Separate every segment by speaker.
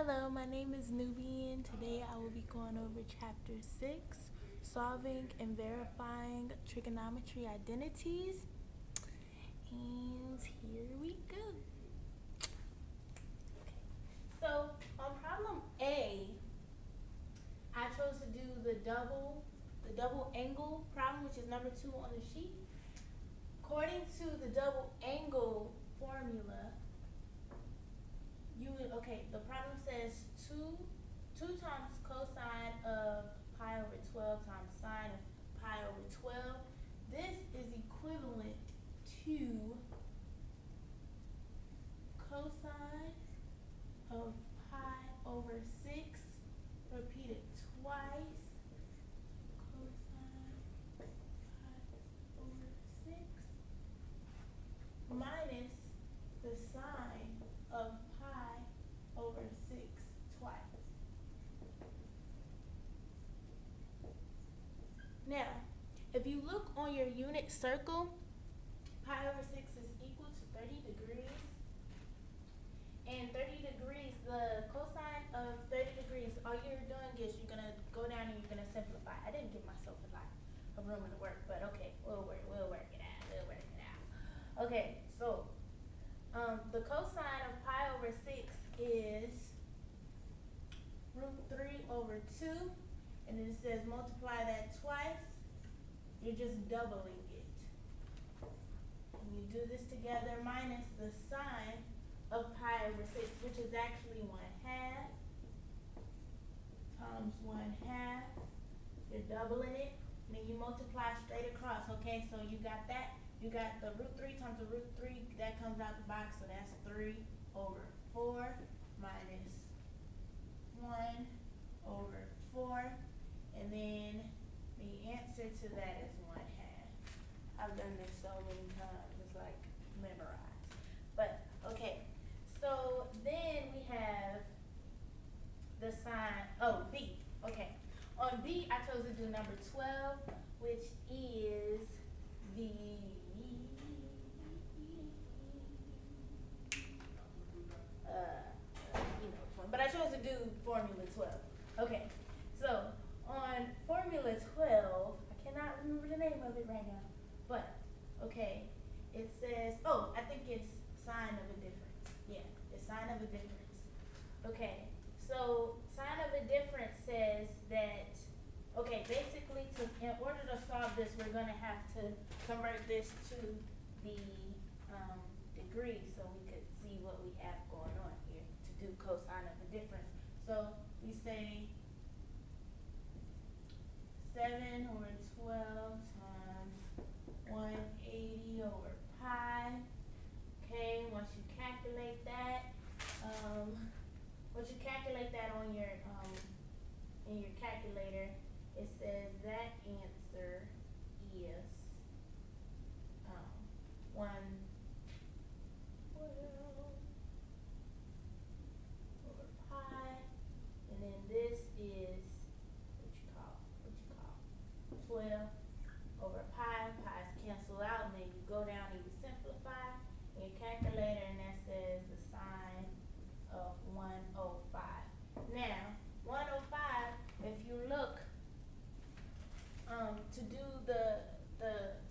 Speaker 1: Hello, my name is Nubian. Today I will be going over Chapter 6, Solving and Verifying Trigonometry Identities. And here we go. Okay. So on problem A, I chose to do the double angle problem, which is number 2 on the sheet. According to the double angle formula, the problem says 2 times cosine of pi over 12 times sine of pi over 12. This is equivalent to cosine of pi over 6, repeated twice, cosine pi over 6 minus the sine of pi over 6 twice. Now, if you look on your unit circle, pi over 6 is equal to 30 degrees. And 30 degrees, the cosine of 30 degrees, all you're doing is you're going to go down and you're going to simplify. I didn't give myself a lot of room in the work, but okay, we'll work it out. Okay, so the cosine of pi over 6 is root 3 over 2, and then it says multiply that twice. You're just doubling it. And you do this together minus the sine of pi over 6, which is actually 1/2 times 1/2. You're doubling it, and then you multiply straight across. Okay, so you got that. You got the root 3 times the root 3, that comes out the box, so that's 3 over 4 minus 1 over 4, and then the answer to that is 1/2. I've done this so many times, it's like memorized. But, okay, so then we have the sign, B, okay. On B, I chose to do number 12, which is the but I chose to do formula 12. Okay, so on formula 12, I cannot remember the name of it right now, but okay, it says, I think it's sign of a difference. Yeah, it's sign of a difference. Okay, so sign of a difference says that, okay, basically in order to solve this, we're going to have to convert this to the degree so we could see what we have going on here to do cosine of a difference. So we say 7 over 12 times 180 over pi. Okay, once you calculate that, on your in your calculator, it says that answer is 112 over pi, and then this is what you call 12 over pi. Pi's cancel out, and then you go down and you simplify in your calculator, and that says the sine of 105. Now, 105, if you look, to do the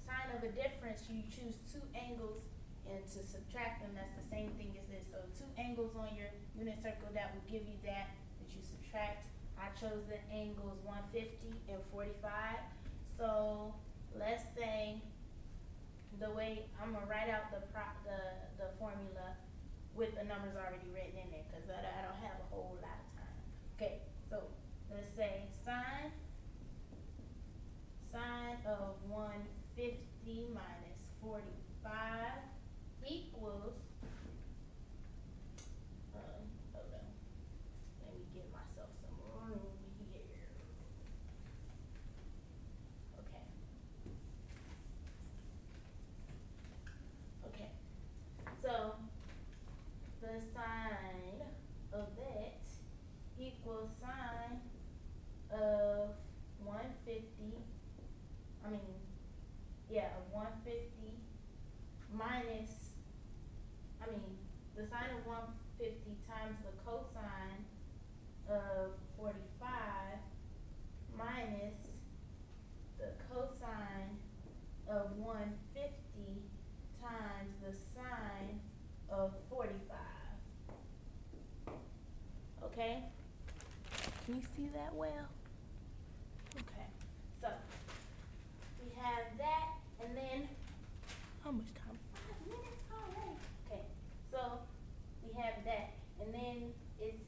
Speaker 1: sign of a difference, you choose 2 angles, and to subtract them, that's the same thing as this. So 2 angles on your unit circle, that will give you that you subtract. I chose the angles 150 and 45. So let's say the way I'm gonna write out the formula with the numbers already written in there, because I don't have a whole lot of time. Okay, so let's say sine of 150 minus 45 equals, hold on, let me give myself some room here. Okay, so the sine of that equals sine of 150, of 150 minus, the sine of 150 times the cosine of 45 minus the cosine of 150 times the sine of 45. Okay? Can you see that well? Okay. So, we have that, and then, how much time? 5 minutes already. Okay. So, we have that, and then it's,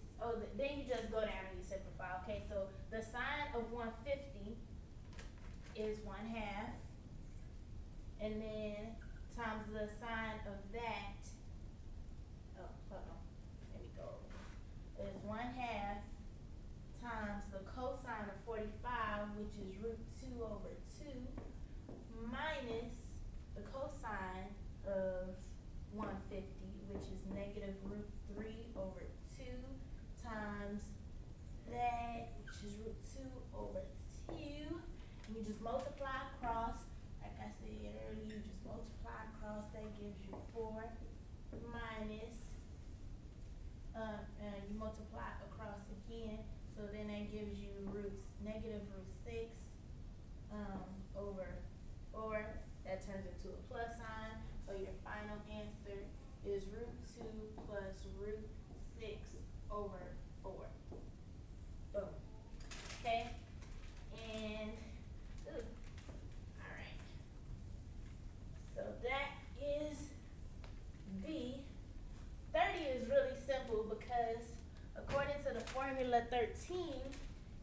Speaker 1: then you just go down and you simplify. Okay, so the sine of 150 is 1/2, and then times the sine of that, oh, hold on, let me go over. Is 1/2 times the cosine of 45, which is √2/2, minus the cosine of 150, which is -√3/2, times that, which is √2/2, and you just multiply across. Like I said earlier, you just multiply across. That gives you 4 minus, and you multiply across again. So then that gives you -√6 over 4. That turns into a plus sign. So your final answer is √2 plus √6/4. Boom. Okay. And all right. So that is B. 30 is really simple because according to the formula 13,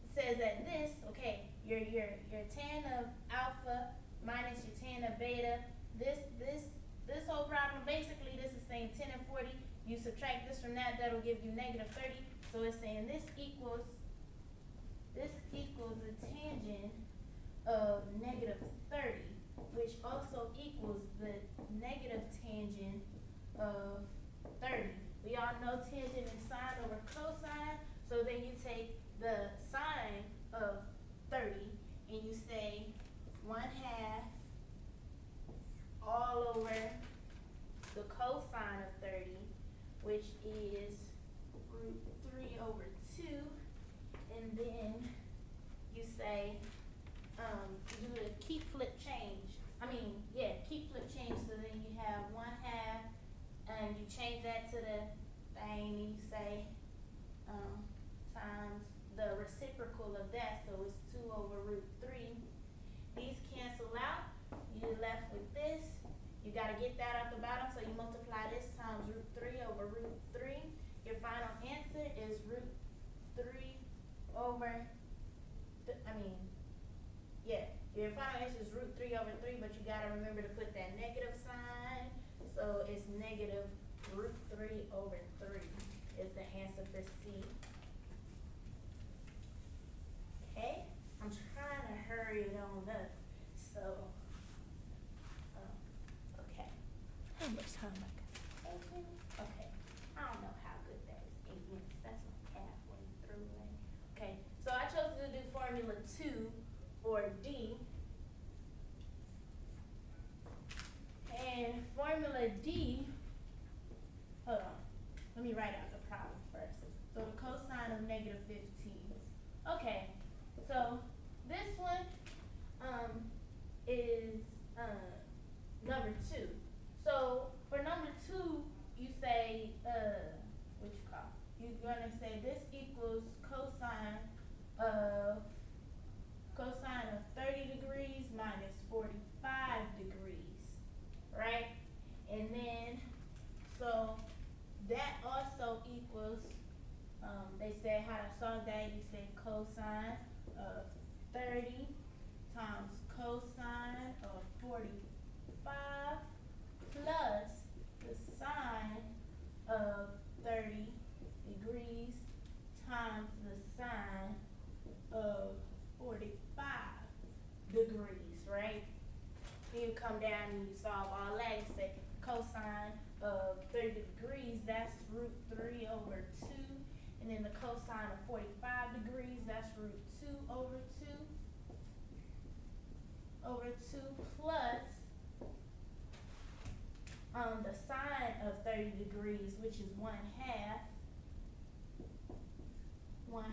Speaker 1: it says that this, okay, your tan of alpha minus your tan of beta, this whole problem, basically this is saying 10 and 40, you subtract this from that, that'll give you -30. So it's saying this equals the tangent of -30, which also equals the negative tangent of 30. We all know tangent is sine over cosine, so then you take the sine of 30 and you say 1/2 all over the cosine of 30, which is √3/2, and then you say, do the keep flip change. Keep flip change, so then you have 1/2, and you change that to the thing, and you say, times the reciprocal of that, so it's 2/√3. These cancel out, you're left with this. You gotta get that out the bottom, so you multiply this times √3/√3. Your final answer is your final answer is √3/3, but you gotta remember to put that negative sign, so it's -√3/3 is the answer for C. Okay, I'm trying to hurry it on up, so, okay. How much time I got? 8 minutes? Okay, I don't know how good that is, 8 minutes, that's like halfway through, right? Okay, so I chose to do formula 2 for D. And formula D, hold on, let me write out the problem first. So the cosine of -15. Okay, so this one is number 2. So for number 2, you say, you're gonna say this equals cosine of 30 degrees minus 45 degrees, right? And then, so that also equals, they say how to solve that, you say cosine of 30 times cosine of 45 plus the sine of 30 degrees times the sine of 45 degrees, right? Then you come down and you solve all that. You say cosine of 30 degrees, that's √3/2. And then the cosine of 45 degrees, that's √2/2 plus the sine of 30 degrees, which is 1/2 1/2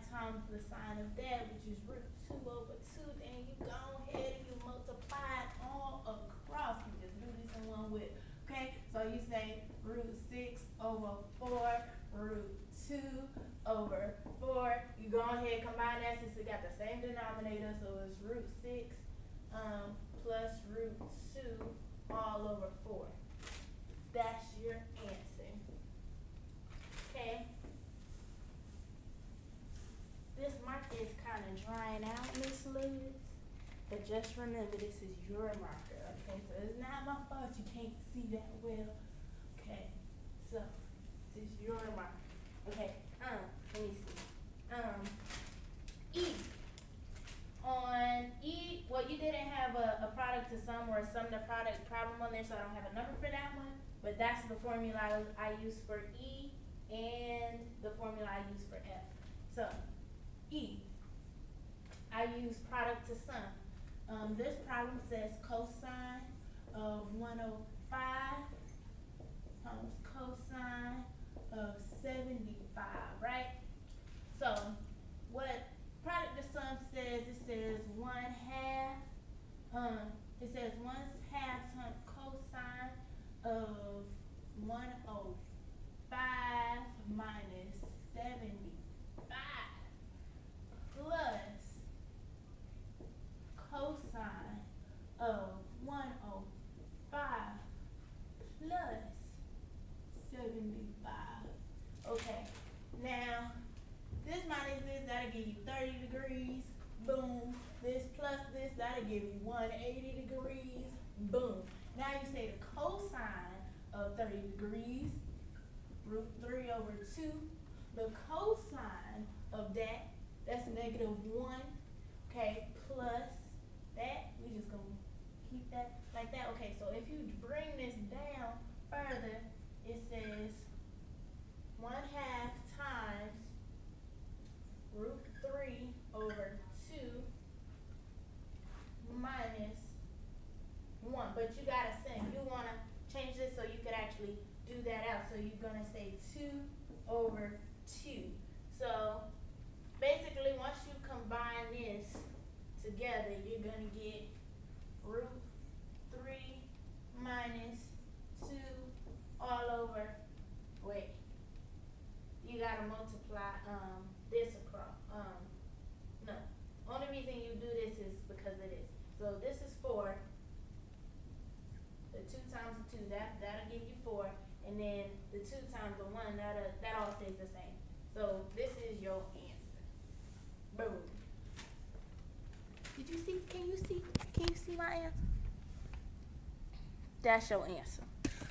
Speaker 1: times the sine of that, which is root 2 over 2. Then you go ahead and you multiply it all across. You just do this in one whip. Okay, so you say root 6 over 4, root 2 over 4. You go ahead and combine that since it got the same denominator, so it's root 6 plus root 2 all over 4. That's your answer. Okay. This marker is kind of drying out, Miss Lewis. But just remember, this is your marker, okay? So it's not my fault you can't see that well. Okay. So this is your marker. Okay. Let me see. E. On E, well, you didn't have a product to sum or a sum to product problem on there, so I don't have a number for that one. But that's the formula I use for E and the formula I use for F. So, E, I use product to sum. This problem says cosine of 105 times cosine of 75, right? So, what product to sum says, it says 1/2, it says 1/2 times cosine of 105 minus 75 plus cosine of 105 plus 75. Okay, now this minus this, that'll give you 30 degrees, boom. This plus this, that'll give you 180 degrees, boom. Now you say the cosine of 30 degrees, root 3 over 2. The cosine of that, that's -1, okay, plus that, we just gonna keep that like that. Okay, so if you bring this down further, it says 1/2 times root 3 over 2 minus 1. But you gotta send, you wanna change this so you could actually do that out. So you're gonna say 2 over 2. So basically, once you combine this together, you're gonna get root 3 minus 2 all over, wait, you gotta multiply this across, no. Only reason you do this is because of this. So this is 4. The 2 times the 2, that'll give you 4. And then the 2 times the 1, that all stays the same. So this is your answer. Boom. Did you see, can you see my answer? That's your answer.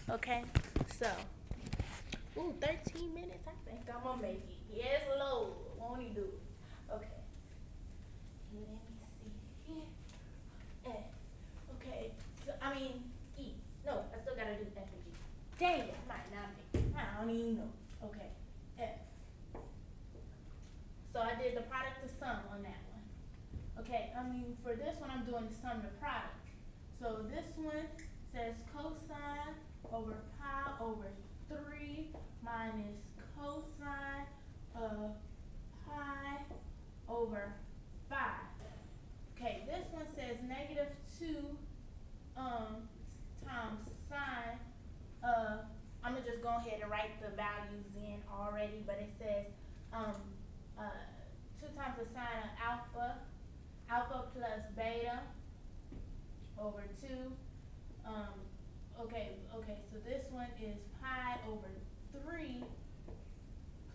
Speaker 1: Okay? So, 13 minutes, I think I'm gonna make it. Yes, Lord. Won't he do it? Okay. Let me see here. Okay. So, E. No, I still gotta do F and G. Dang it, I might not make it. I don't even know. Okay. F. So I did the product to sum on that one. Okay, for this one, I'm doing the sum to product. So this one says cosine over pi over 3 minus cosine of pi over 5. Okay, this one says -2 times sine of, I'm gonna just go ahead and write the values in already, but it says 2 times the sine of alpha plus beta over 2. Okay, so this one is pi over 3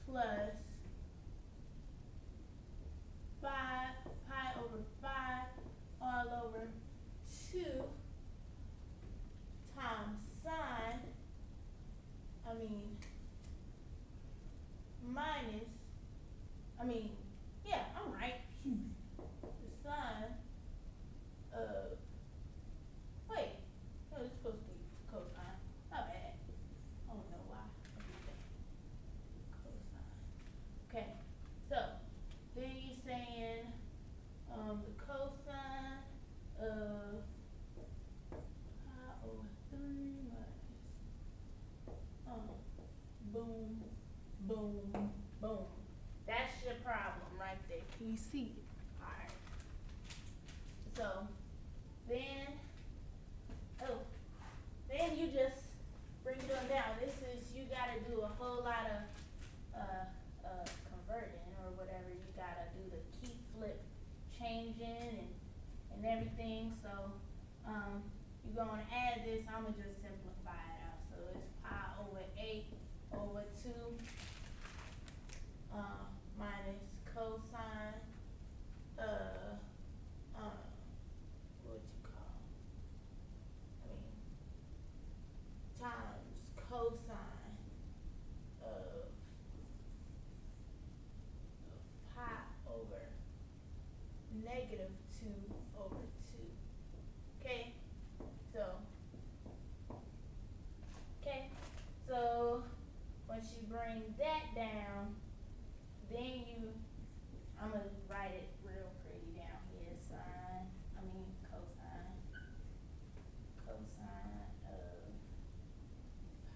Speaker 1: plus 5, pi over 5 all over 2 times sine, yeah, I'm right. The sine of, wait, no, it's supposed to be cosine. My bad. I don't know why I did that. Cosine. Okay, so then you're saying the cosine of pi over 3 minus boom, boom, boom. That's your you see it. Alright. So then then you just bring them down. This is, you gotta do a whole lot of converting or whatever. You gotta do the key flip changing and everything. So you're gonna add this. I'm gonna just simplify it out. So it's pi over 8 over 2 minus cosine what you call, times cosine of pi over negative 2 over 2. Okay? So once you bring that down, then I'm gonna write it real pretty down here. Cosine of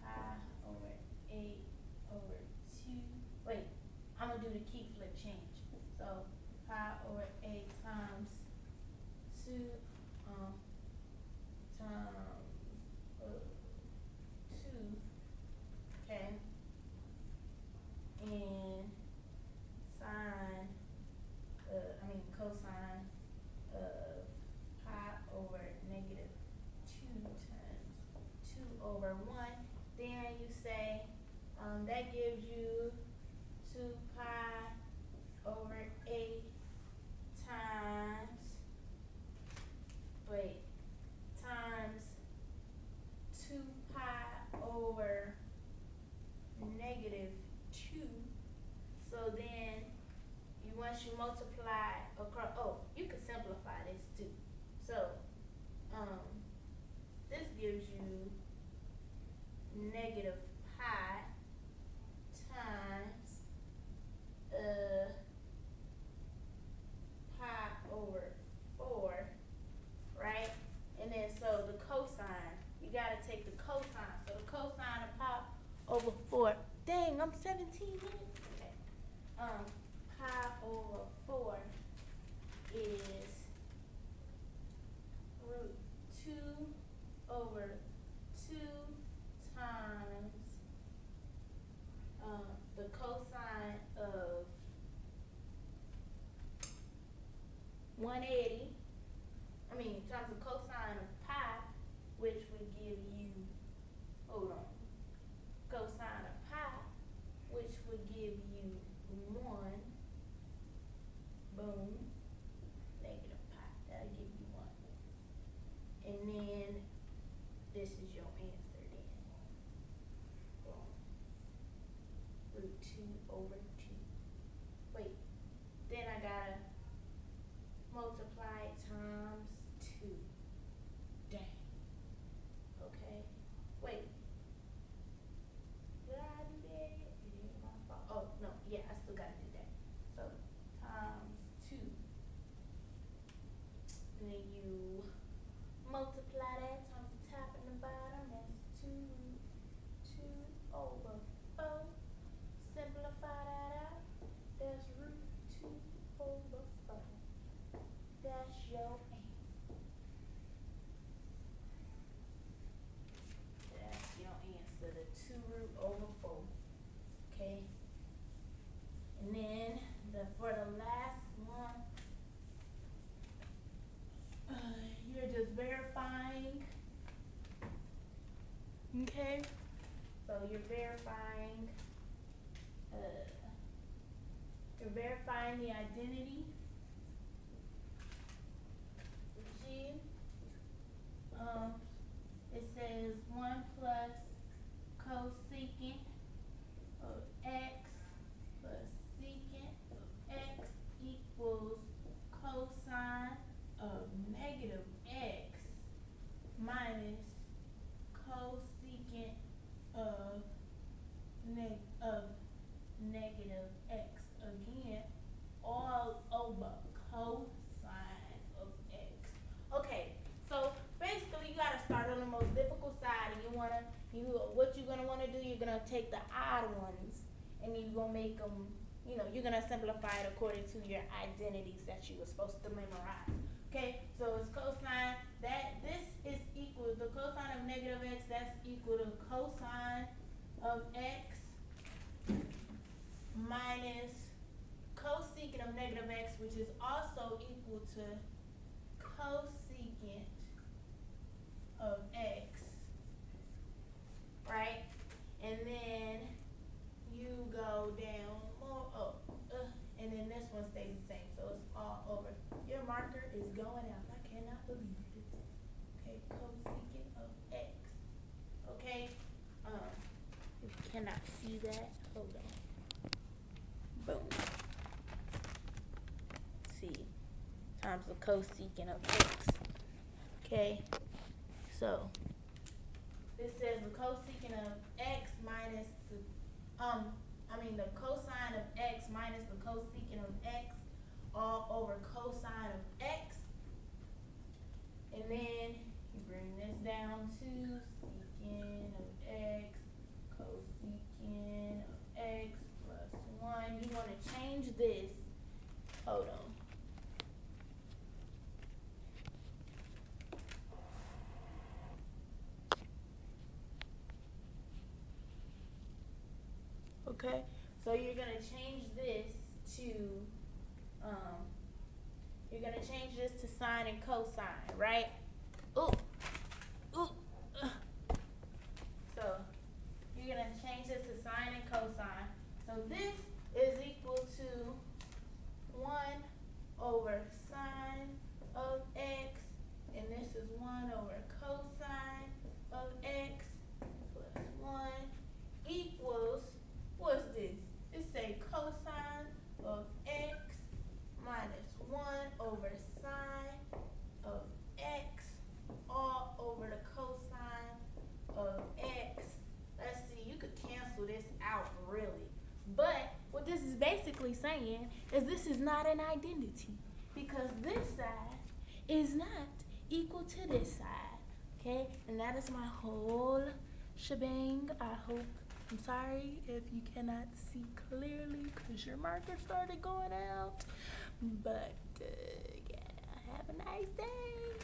Speaker 1: pi over 8 over 2. Wait, I'm gonna do the key flip change. So pi over 8 times 2 times 2. Okay. And cosine of pi over negative 2 times 2 over 1. Then you say that gives you 2 pi over 8 times 2 pi over negative 2. So then once you multiply across, you can simplify this too. So this gives you negative pi times pi over 4, right? And then so the cosine, you gotta take the cosine. So the cosine of pi over 4. Dang, I'm 17 minutes. Okay. Pi over 4 is root 2 over 2 times the cosine of 180. Times the cosine of pi, which would give you, cosine of pi, which would give you 1. Boom. Negative pi. That'll give you 1. And then this is your answer then. Boom. Root 2 over 2. Wait. Then I gotta multiply it times 2. Dang. Okay. Wait. Did I do that? It ain't my fault. Oh, no. Yeah, I still gotta do that. So, times 2. And then you multiply that times the top and the bottom. That's 2 over 4. Simplify that out. That's root 2 over 4. That's your answer. That's your answer, the 2 root over 4. Okay? And then for the last one, you're just verifying. Okay? So you're verifying the identity. G. It says 1 plus cosecant of x plus secant of x equals cosine of negative x minus cosecant of negative x. Again, all over cosine of x. Okay, so basically you gotta start on the most difficult side, and what you're gonna want to do, you're gonna take the odd ones and you're gonna make them you're gonna simplify it according to your identities that you were supposed to memorize. Okay, so it's cosine that this is equal the cosine of negative x, that's equal to cosine of x minus cosecant of negative x, which is also equal to cosecant of x, right? And then you go down more, and then this one stays the same, so it's all over. Your marker is going out. I cannot believe it. Okay, cosecant of x. Okay, you cannot see that. Hold on. Boom. See, times the cosecant of x. Okay, so this says the cosecant of x minus the the cosine of x minus the cosecant of x all over cosine of x. And then you bring this down to secant of x, cosecant of x plus 1. You want to change this. Hold on. Okay, so you're gonna change this to sine and cosine, right? So you're gonna change this to sine and cosine. So this is equal to 1 over sine of x, and this is 1 over cosine of x plus 1 equals, what's this? It say cosine of x minus 1 over sine of x all over the cosine of x. Let's see, you could cancel this out really. But what this is basically saying is this is not an identity because this side is not equal to this side. Okay, and that is my whole shebang. I'm sorry if you cannot see clearly because your marker started going out. But yeah, have a nice day.